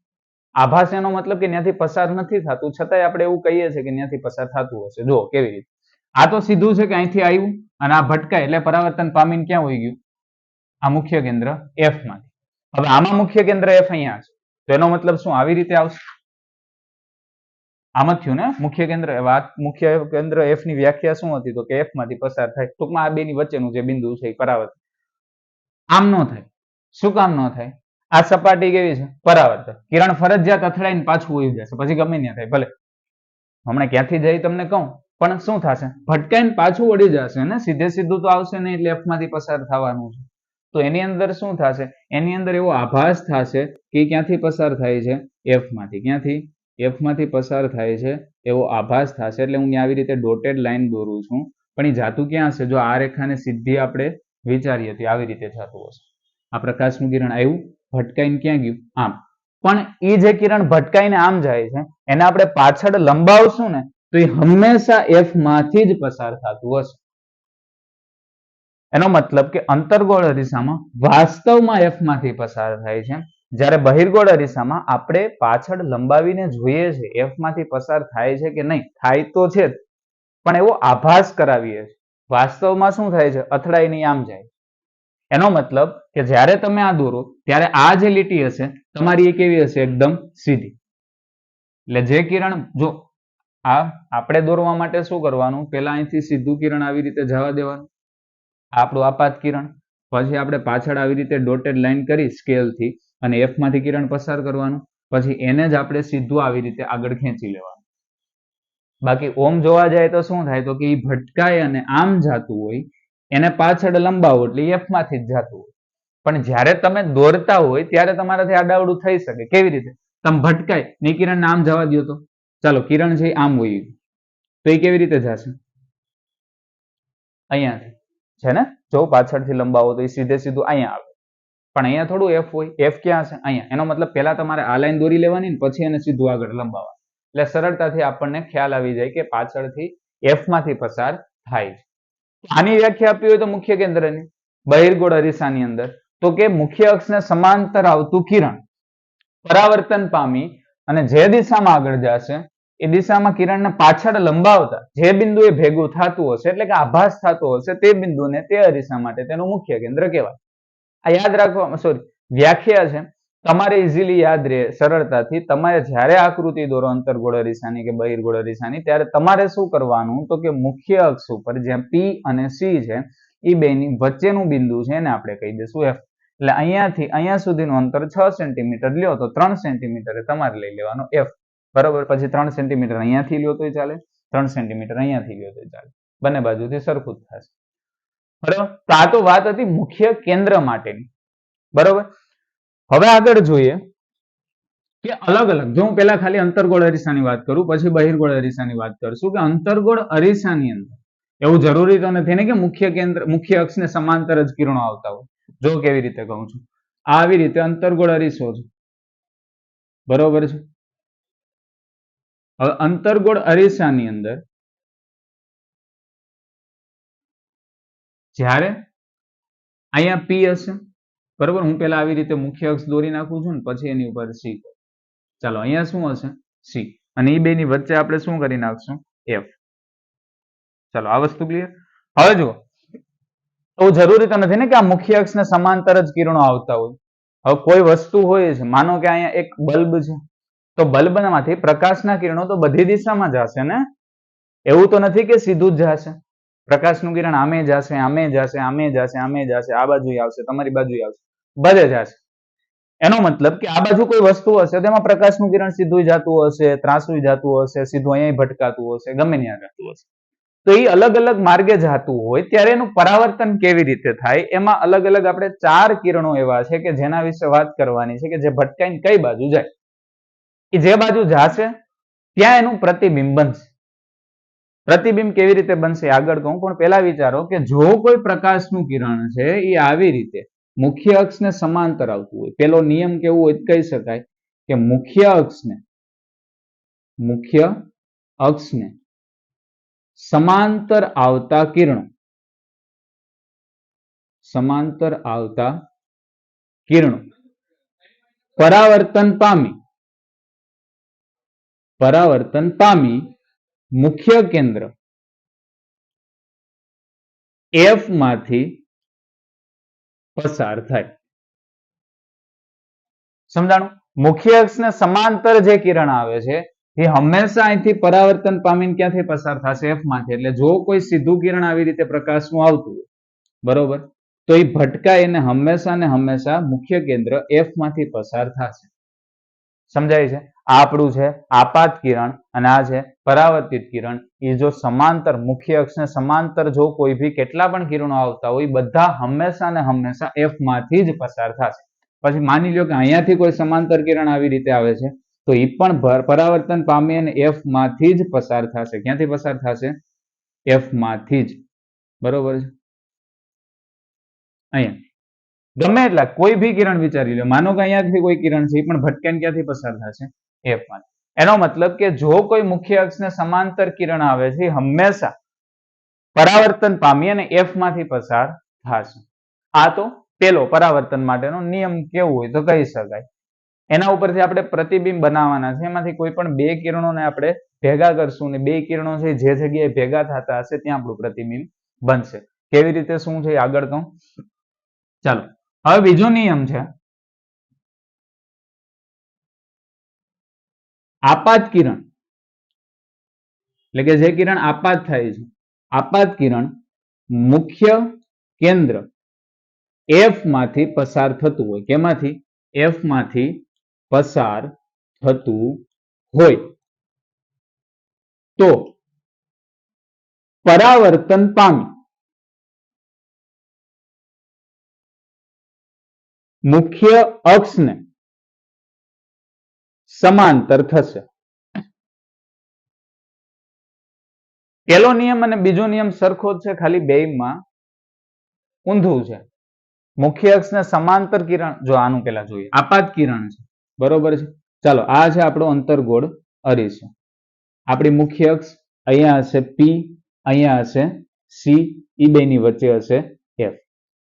આભાસ એનો મતલબ કે ત્યાંથી પસાર નથી થતું, છતાંય આપણે એવું કહીએ છીએ કે ત્યાંથી પસાર થતું હશે. જો કેવી રીતે, આ તો સીધું છે કે અહીંથી આવ્યું અને આ ભટકાય એટલે પરાવર્તન પામીને ક્યાં હોઈ ગયું? આ મુખ્ય કેન્દ્ર એફ માંથી. હવે આમાં મુખ્ય કેન્દ્ર એફ અહીંયા છે, તો એનો મતલબ શું? આવી રીતે આવશે. આમ જ થયું ને, મુખ્ય કેન્દ્ર મુખ્ય કેન્દ્ર એફ ની વ્યાખ્યા શું હતી? તો કે એફ માંથી પસાર થાય. ટૂંકમાં આ બે ની વચ્ચેનું જે બિંદુ છે એ પરાવર્તન. આમ ન થાય. શું કામ ન થાય? આ સપાટી કેવી છે? પરાવર્તક. કિરણ ફરજિયાત અથડાઈને પાછું વહી જશે, પછી ગમે ત્યાં થાય ભલે. હમણાં ક્યાંથી જાય તમને કહું, પણ શું થશે? ભટકાઈને પાછું વળી જશે ને, સીધે સીધું તો આવશે નહીં, એટલે એફ માંથી પસાર થવાનું છે. તો એની અંદર શું થશે? એની અંદર એવો આભાસ થશે કે ક્યાંથી પસાર થાય છે? એફ માંથી. ક્યાંથી? એફ માંથી પસાર થાય છે એવો આભાસ થશે, એટલે હું આવી રીતે ડોટેડ લાઈન દોરું છું. પણ એ જાતું ક્યાં હશે? જો આ રેખાને સીધી આપણે વિચારીએ તો આવી રીતે થતું હશે. આ પ્રકાશનું કિરણ આવ્યું, ભટકાઈને ક્યાં ગયું? આમ. પણ એ જે કિરણ ભટકાઈને આમ જાય છે એને આપણે પાછળ લંબાવશું ને તો એ હંમેશા એફ માંથી જ પસાર થતું હશે. એનો મતલબ કે અંતર્ગોળ અરીસામાં વાસ્તવમાં એફ માંથી પસાર થાય છે, જ્યારે બહિર્ગોળ અરીસામાં આપણે પાછળ લંબાવીને જોઈએ છે એફ માંથી પસાર થાય છે કે નહીં. થાય તો છે જ, પણ એવો આભાસ કરાવીએ છીએ. વાસ્તવમાં શું થાય છે? અથડાઈ નહીં આમ જાય. એનો મતલબ કે જ્યારે તમે આ દોરો ત્યારે આ જે લીટી હશે તમારી એ કેવી હશે? એકદમ સીધી. એટલે જે કિરણ, જો આ આપણે દોરવા માટે શું કરવાનું? પેલા અહીંથી સીધું કિરણ આવી રીતે જવા દેવાનું, આપણું આપાત કિરણ. પછી આપણે પાછળ આવી રીતે ડોટેડ લાઈન કરી સ્કેલથી અને એફ માંથી કિરણ પસાર કરવાનું. પછી એને જ આપણે સીધું આવી રીતે આગળ ખેંચી લેવાનું. બાકી ઓમ જોવા જાય તો શું થાય? તો કે એ ભટકાય અને આમ જાતું હોય, એને પાછળ લંબાવો એટલે એફ માંથી જ જાતું હોય. પણ જ્યારે તમે દોરતા હોય ત્યારે તમારાથી આડાવડું થઈ શકે. કેવી રીતે? તમે ભટકાય ને કિરણ આમ જવા દો તો ચાલો, કિરણ છે આમ હોય તો એ કેવી રીતે જશે? અહીંયાથી છે ને, જો પાછળથી લંબાવો તો એ સીધે સીધું અહીંયા આવે. પણ અહીંયા થોડું એફ હોય. એફ ક્યાં છે? અહીંયા. એનો મતલબ પહેલા તમારે આ લાઈન દોરી લેવાની ને પછી એને સીધું આગળ લંબાવવા. એટલે સરળતાથી આપણને ખ્યાલ આવી જાય કે પાછળથી એફ માંથી પસાર થાય છે. આની વ્યાખ્યા આપી હોય તો મુખ્ય કેન્દ્રની બહિર્ગોળ અરીસાની અંદર તો કે મુખ્ય અક્ષને સમાંતર આવતું કિરણ પરાવર્તન પામી અને જે દિશામાં આગળ જશે એ દિશામાં કિરણને પાછળ લંબાવતા જે બિંદુએ ભેગું થતું હશે એટલે કે આભાસ થતો હશે તે બિંદુને તે અરીસા માટે તેનું મુખ્ય કેન્દ્ર કહેવાય. આ યાદ રાખવા સોરી વ્યાખ્યા છે. તમારે ઇઝીલી યાદ રહે સરળતાથી. તમારે જ્યારે આકૃતિ દોરો અંતર્ગોળ અરીસાની કે બહિર્ગોળ અરીસાની ત્યારે તમારે શું કરવાનું તો કે મુખ્ય અક્ષ ઉપર જ્યાં પી અને સી છે એ બેની વચ્ચેનું બિંદુ છે એને આપણે કહી દઈશું એફ. એટલે અહીંયાથી અહીંયા સુધીનું અંતર 6 સેન્ટીમીટર લ્યો તો 3 સેન્ટીમીટર તમારે લઈ લેવાનો એફ. બરોબર. પછી 3 સેન્ટીમીટર અહીંયાથી લ્યો તોય ચાલે, 3 સેન્ટીમીટર અહીંયાથી લ્યો તોય ચાલે. બંને બાજુથી સરખું જ થશે. બરાબર. તો આ તો વાત હતી મુખ્ય કેન્દ્ર માટેની. બરોબર. હવે આગળ જોઈએ કે અલગ અલગ જો હું પેલા ખાલી અંતર્ગોળ અરીસાની વાત કરું પછી બહિર્ગોળ અરીસાની વાત કરશું કે અંતર્ગોળ અરીસાની અંદર એવું જરૂરી તો નથી ને કે મુખ્ય અક્ષને સમાંતર જ કિરણો આવતા હોય. જો કેવી રીતે કહું છું, આવી રીતે અંતર્ગોળ અરીસો છે. બરોબર છે. હવે અંતર્ગોળ અરીસાની અંદર જ્યારે અહીંયા પી હશે, બરોબર, હું પેલા આવી રીતે મુખ્ય અક્ષ દોરી નાખું છું ને પછી એની ઉપર સી. ચાલો અહીંયા શું હશે? સી. અને એ બેની વચ્ચે આપણે શું કરી નાખશું? એફ. ચાલો આ વસ્તુ ક્લિયર. હવે જુઓ એવું જરૂરી તો નથી ને કે આ મુખ્ય અક્ષને સમાંતર જ કિરણો આવતા હોય. હવે કોઈ વસ્તુ હોય છે, માનો કે અહીંયા એક બલ્બ છે તો બલ્બમાંથી પ્રકાશના કિરણો તો બધી દિશામાં જશે ને. એવું તો નથી કે સીધું જ જશે. પ્રકાશનું કિરણ આમે જશે, આમે જશે, આમે જશે, આમે જશે, આ બાજુ આવશે, તમારી બાજુ આવશે, બધે જશે. એનો મતલબ કે આ બાજુ કોઈ વસ્તુ હશે તેમાં પ્રકાશનું કિરણ સીધું જતું હશે, ત્રાસું જતું હશે, સીધું અહીંયા ભટકાતું હશે, ગમે ત્યાં જતું હશે. તો એ અલગ અલગ માર્ગે જતું હોય ત્યારે એનું પરાવર્તન કેવી રીતે થાય એમાં અલગ અલગ આપણે 4 કિરણો એવા છે કે જેના વિશે વાત કરવાની છે કે જે ભટકાઈને કઈ બાજુ જાય. એ જે બાજુ જશે ત્યાં એનું પ્રતિબિંબ બનશે. પ્રતિબિંબ કેવી રીતે બનશે આગળ કહું, પણ પહેલા વિચારો કે જો કોઈ પ્રકાશનું કિરણ છે એ આવી રીતે મુખ્ય અક્ષને સમાંતર આવતું હોય, પેલો નિયમ કેવું હોય કહી શકાય કે મુખ્ય અક્ષને સમાંતર આવતા કિરણો પરાવર્તન પામી મુખ્ય કેન્દ્ર એફ માંથી પસાર થાય. સમજાણું? મુખ્ય અક્ષને સમાંતર જે કિરણ આવે છે એ હંમેશા અહીંથી પરાવર્તન પામીને ક્યાંથી પસાર થશે? એફ માંથી. એટલે જો કોઈ સીધું કિરણ આવી રીતે પ્રકાશનું આવતું હોય, બરોબર, તો એ ભટકાય એને હંમેશા ને હંમેશા મુખ્ય કેન્દ્ર એફ માંથી પસાર થશે. સમજાય છે? આ આપણું છે આપાત કિરણ અને આ છે પરાવર્તિત કિરણ. એ જો સમાંતર મુખ્ય અક્ષને સમાંતર જો કોઈ ભી કેટલા પણ કિરણો આવતા હોય બધા હંમેશા ને હંમેશા એફ માંથી જ પસાર થશે. પછી માની લો કે અહીંયાથી કોઈ સમાંતર કિરણ આવી રીતે આવે છે તો એ પણ પરાવર્તન પામી અને એફ માંથી જ પસાર થશે. ક્યાંથી પસાર થશે? એફ માંથી જ. બરોબર છે. અહીંયા ગમે એટલા કોઈ ભી કિરણ વિચારી લો, માનો કે અહીંયાથી કોઈ કિરણ છે એ પણ ભટકાઈને ક્યાંથી પસાર થશે? એફ માંથી. એનો મતલબ કે જો કોઈ મુખ્ય અક્ષને સમાંતર કિરણ આવે છે હંમેશા પરાવર્તન પામી અને એફ માંથી પસાર થશે. આ તો પેલો પરાવર્તન માટેનો નિયમ કેવું હોય તો કહી શકાય. એના ઉપરથી આપણે પ્રતિબિંબ બનાવવાના છે. એમાંથી કોઈ પણ બે કિરણોને આપણે ભેગા કરશું ને બે કિરણો છે જે જગ્યાએ ભેગા થતા હશે ત્યાં આપણું પ્રતિબિંબ બનશે. કેવી રીતે શું છે આગળ કહું. ચાલો હવે બીજો નિયમ છે આપાત કિરણ. એટલે કે જે કિરણ આપાત થાય છે, આપાત કિરણ મુખ્ય કેન્દ્ર એફ માંથી પસાર થતું હોય. કેમાંથી? એફ માંથી પસાર થતું હોય તો પરાવર્તન પામી મુખ્ય અક્ષને સમાંતર થશે. પેલો નિયમ અને બીજો નિયમ સરખો જ છે, ખાલી બેયમાં ઊંધું છે. મુખ્ય અક્ષને સમાંતર કિરણ, જો આનું પેલા જોઈએ, આપાત કિરણ છે, બરોબર છે. ચાલો આ છે આપણો અંતર્ગોળ અરીસો. આપણી મુખ્ય અક્ષ અહીંયા હશે પી, અહીંયા હશે સી, ઈ બે ની વચ્ચે હશે એફ.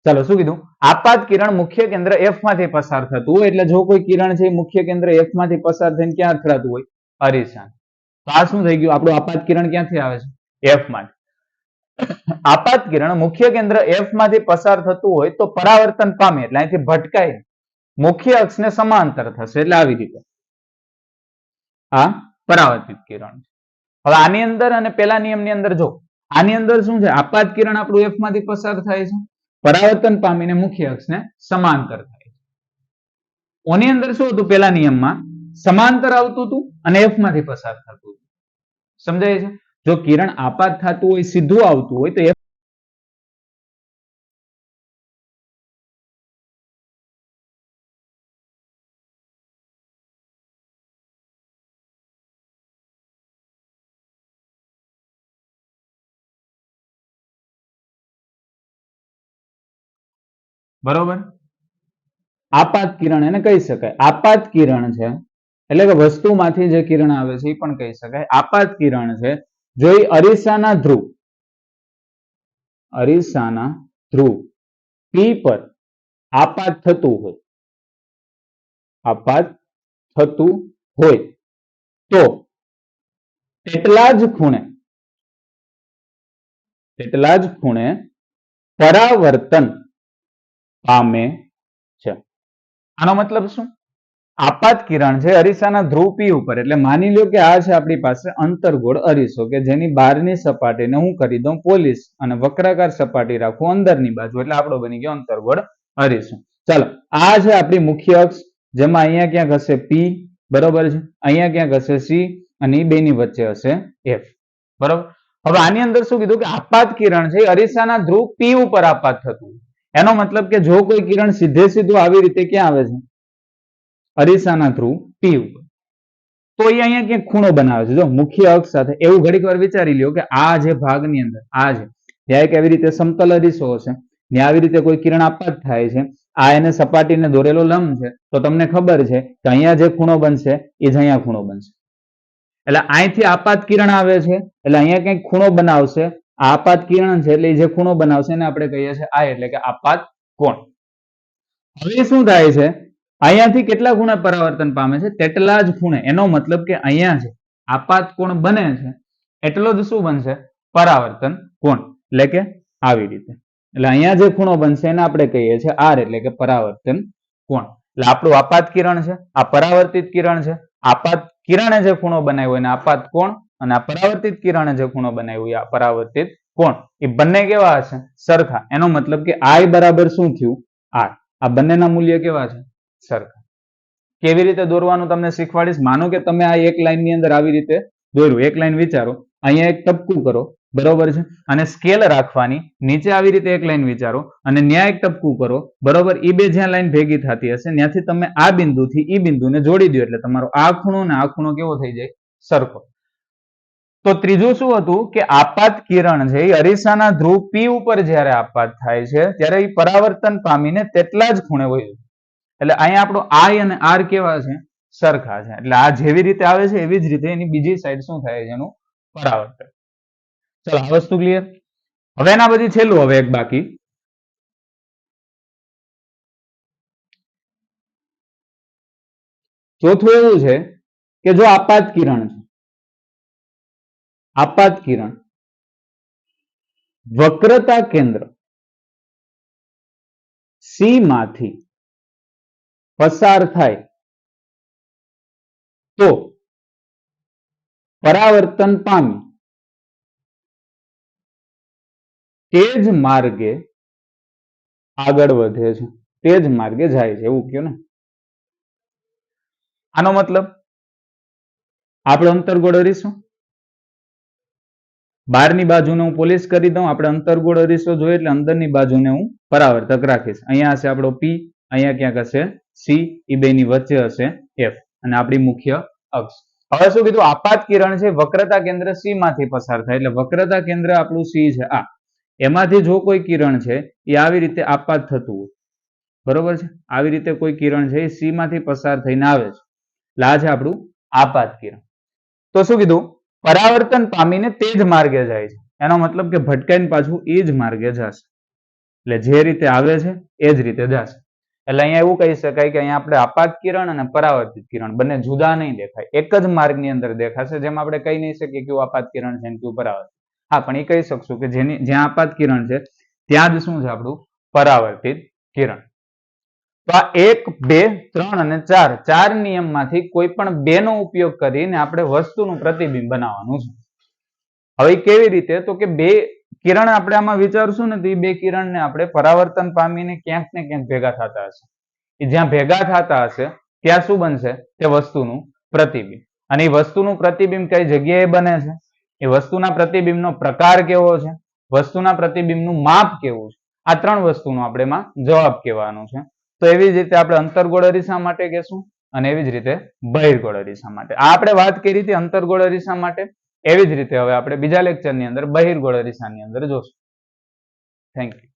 ચાલો શું કીધું? આપાત કિરણ મુખ્ય કેન્દ્ર એફ માંથી પસાર થતું હોય, એટલે જો કોઈ કિરણ છે મુખ્ય કેન્દ્ર એફ માંથી પસાર થઈને ક્યાં અથડાતું હોય? અરીસા. તો આ શું થઈ ગયું? આપણું આપાત કિરણ ક્યાંથી આવે છે? એફ માંથી. આપાત કિરણ મુખ્ય કેન્દ્ર એફ માંથી પસાર થતું હોય તો પરાવર્તન પામે, એટલે અહીંથી ભટકાય મુખ્ય અક્ષને સમાંતર થશે, એટલે આવી રીતે આ પરાવર્તિત કિરણ. હવે આની અંદર અને પેલા નિયમની અંદર જો, આની અંદર શું છે? આપાત કિરણ આપણું એફ માંથી પસાર થાય છે, પરાવર્તન પામીને મુખ્ય અક્ષને સમાંતર થાય છે. ઓની અંદર શું હતું? પેલા નિયમમાં સમાંતર આવતું હતું અને એફ માંથી પસાર થતું હતું. સમજાય છે? જો કિરણ આપાત થતું હોય, સીધું આવતું હોય તો એફ બરોબર. આપાત કિરણ એને કહી શકાય. આપાત કિરણ છે એટલે કે વસ્તુમાંથી જે કિરણ આવે છે એ પણ કહી શકાય. આપાત કિરણ છે જો એ અરીસાના ધ્રુવ પી પર આપાત થતું હોય તો તેટલા જ ખૂણે પરાવર્તન પામે છે. આનો મતલબ શું? આપાત કિરણ છે અરીસાના ધ્રુવ પી ઉપર, એટલે માની લો કે આ છે આપણી પાસે અંતર્ગોળ અરીસો, કે જેની બહારની સપાટીને હું કરી દઉં પોલીસ અને વક્રાકાર સપાટી રાખું અંદરની બાજુ, એટલે આપણો બની ગયો અંતર્ગોળ અરીસો. ચાલો આ છે આપણી મુખ્ય અક્ષ, જેમાં અહીંયા ક્યાંક હશે પી, બરોબર છે, અહીંયા ક્યાંક હશે સી અને એ બે ની વચ્ચે હશે એફ. બરોબર. હવે આની અંદર શું કીધું? કે આપાત કિરણ છે અરીસાના ધ્રુવ પી ઉપર આપાત થતું. એનો મતલબ કે જો કોઈ કિરણ સીધે સીધું આવી રીતે ક્યાં આવે છે? અરીસાના ધ્રુવ પી ઉપર, તો એ અહીંયા ક્યાંક ખૂણો બનાવે છે. જો મુખ્ય અક્ષ સાથે એવું ઘડીક વાર વિચારી લ્યો કે આ જે ભાગની અંદર આ છે ત્યાં કેવી રીતે સમતલ અરીસો હશે, ત્યાં આવી રીતે કોઈ કિરણ આપાત થાય છે, આ એને સપાટીને દોરેલો લંબ છે, તો તમને ખબર છે કે અહીંયા જે ખૂણો બનશે એ જ અહીંયા ખૂણો બનશે. એટલે અહીંથી આપાત કિરણ આવે છે એટલે અહીંયા કંઈક ખૂણો બનાવશે. આપાત કિરણ છે એટલે જે ખૂણો બનાવશે એને આપણે કહીએ છીએ આ, એટલે કે આપાત કોણ. હવે શું થાય છે? અહીંયાથી કેટલા ખૂણે પરાવર્તન પામે છે? તેટલા જ ખૂણે. એનો મતલબ કે અહીંયા છે આપાત કોણ બને છે એટલો જ શું બનશે? પરાવર્તન કોણ. એટલે કે આવી રીતે. એટલે અહીંયા જે ખૂણો બનશે એને આપણે કહીએ છીએ આર, એટલે કે પરાવર્તન કોણ. એટલે આપણું આપાત કિરણ છે, આ પરાવર્તિત કિરણ છે. આપાત કિરણે જે ખૂણો બનાવ્યો એને આપાત કોણ, અને આ પરાવર્તિત કિરણે જે ખૂણો બનાવ્યો એ આ પરાવર્તિત કોણ. એ બંને કેવા હશે? સરખા. એનો મતલબ કે આઈ બરાબર શું થયું? આર. આ બંનેના મૂલ્ય કેવા છે? સરખા. કેવી રીતે દોરવાનું તમને શીખવાડીશ. માનો કે તમે આ એક લાઈન ની અંદર આવી રીતે દોર્યું, એક લાઈન વિચારો, અહીંયા એક ટપકું કરો, બરોબર છે, અને સ્કેલ રાખવાની, નીચે આવી રીતે એક લાઈન વિચારો અને ન્યા એક ટપકું કરો, બરોબર. એ બે જ્યાં લાઈન ભેગી થતી હશે ત્યાંથી તમે આ બિંદુથી ઈ બિંદુને જોડી દો, એટલે તમારો આ ખૂણો ને આ ખૂણો કેવો થઈ જાય? સરખો. તો ત્રીજું શું હતું? કે આપાત કિરણ છે એ અરીસાના ધ્રુવ પી ઉપર જ્યારે આપાત થાય છે ત્યારે એ પરાવર્તન પામીને તેટલા જ ખૂણે હોય. એટલે અહીંયા આપણો આઈ અને આર કેવા છે? સરખા છે. એટલે આ જેવી રીતે આવે છે એવી જ રીતે એની બીજી સાઈડ શું થાય છે? એનું પરાવર્તન. ચલો આ વસ્તુ ક્લિયર. હવે એના પછી છેલ્લું, હવે એક બાકી. ચોથું એવું છે કે જો આપાત કિરણ છે, આપાત કિરણ વક્રતા કેન્દ્ર સી માંથી પસાર થાય તો પરાવર્તન પામી તે જ માર્ગે આગળ વધે છે, તે જ માર્ગે જાય છે, એવું કયો ને. આનો મતલબ આપણે અંતર્ગોળ અરીસો, બહારની બાજુને હું પોલીસ કરી દઉં, આપણે અંતર્ગોળ અરીસો જોઈએ એટલે અંદરની બાજુને હું પરાવર્તક રાખીશ. અહીંયા હશે આપણો પી, અહીંયા ક્યાંક હશે સી, એ બે ની વચ્ચે હશે એફ, અને આપણી મુખ્ય અક્ષ. હવે શું કીધું? આપાત કિરણ છે વક્રતા કેન્દ્ર સી માંથી પસાર થાય, એટલે વક્રતા કેન્દ્ર આપણું સી છે આ, એમાંથી જો કોઈ કિરણ છે એ આવી રીતે આપાત થતું હોય, બરોબર છે. આવી રીતે કોઈ કિરણ છે એ સી માંથી પસાર થઈને આવે છે એટલે આ છે આપણું આપાત કિરણ. તો શું કીધું? પરાવર્તન પામીને તે જ માર્ગે જાય છે. એનો મતલબ કે ભટકાઈને પાછું એ જ માર્ગે જશે. એટલે જે રીતે આવે છે એ જ રીતે જશે. એટલે અહીંયા એવું કહી શકાય કે અહીંયા આપણે આપાત કિરણ અને પરાવર્તિત કિરણ બંને જુદા નહીં દેખાય, એક જ માર્ગની અંદર દેખાશે. જેમ આપણે કહી નહીં શકીએ કયું આપાત કિરણ છે અને કયું પરાવર્તિત. હા, પણ એ કહી શકશું કે જ્યાં આપાત કિરણ છે ત્યાં જ શું છે આપણું પરાવર્તિત કિરણ. તો આ 1, 2, 3 અને 4 ચાર નિયમમાંથી કોઈ પણ બે નો ઉપયોગ કરીને આપણે વસ્તુનું પ્રતિબિંબ બનાવવાનું છે. હવે કેવી રીતે? તો કે બે કિરણ આપણે આમાં વિચારશું ને તો એ બે કિરણને આપણે પરાવર્તન પામીને ક્યાંક ને ક્યાંક ભેગા થતા હશે. એ જ્યાં ભેગા થતા હશે ત્યાં શું બનશે? તે વસ્તુનું પ્રતિબિંબ. અને એ વસ્તુનું પ્રતિબિંબ કઈ જગ્યાએ બને છે? એ વસ્તુના પ્રતિબિંબનો પ્રકાર કેવો છે? વસ્તુના પ્રતિબિંબનું માપ કેવું છે? આ ત્રણ વસ્તુનો આપણે એમાં જવાબ કહેવાનો છે. તો એવી જ રીતે આપણે અંતર્ગોળ અરીસા માટે કહેશું અને એવી જ રીતે બહિર્ગોળ અરીસા માટે. આ આપણે વાત કરી હતી અંતર્ગોળ અરીસા માટે. એવી જ રીતે હવે આપણે બીજા લેક્ચરની અંદર બહિર્ગોળ અરીસાની અંદર જોશું. Thank you.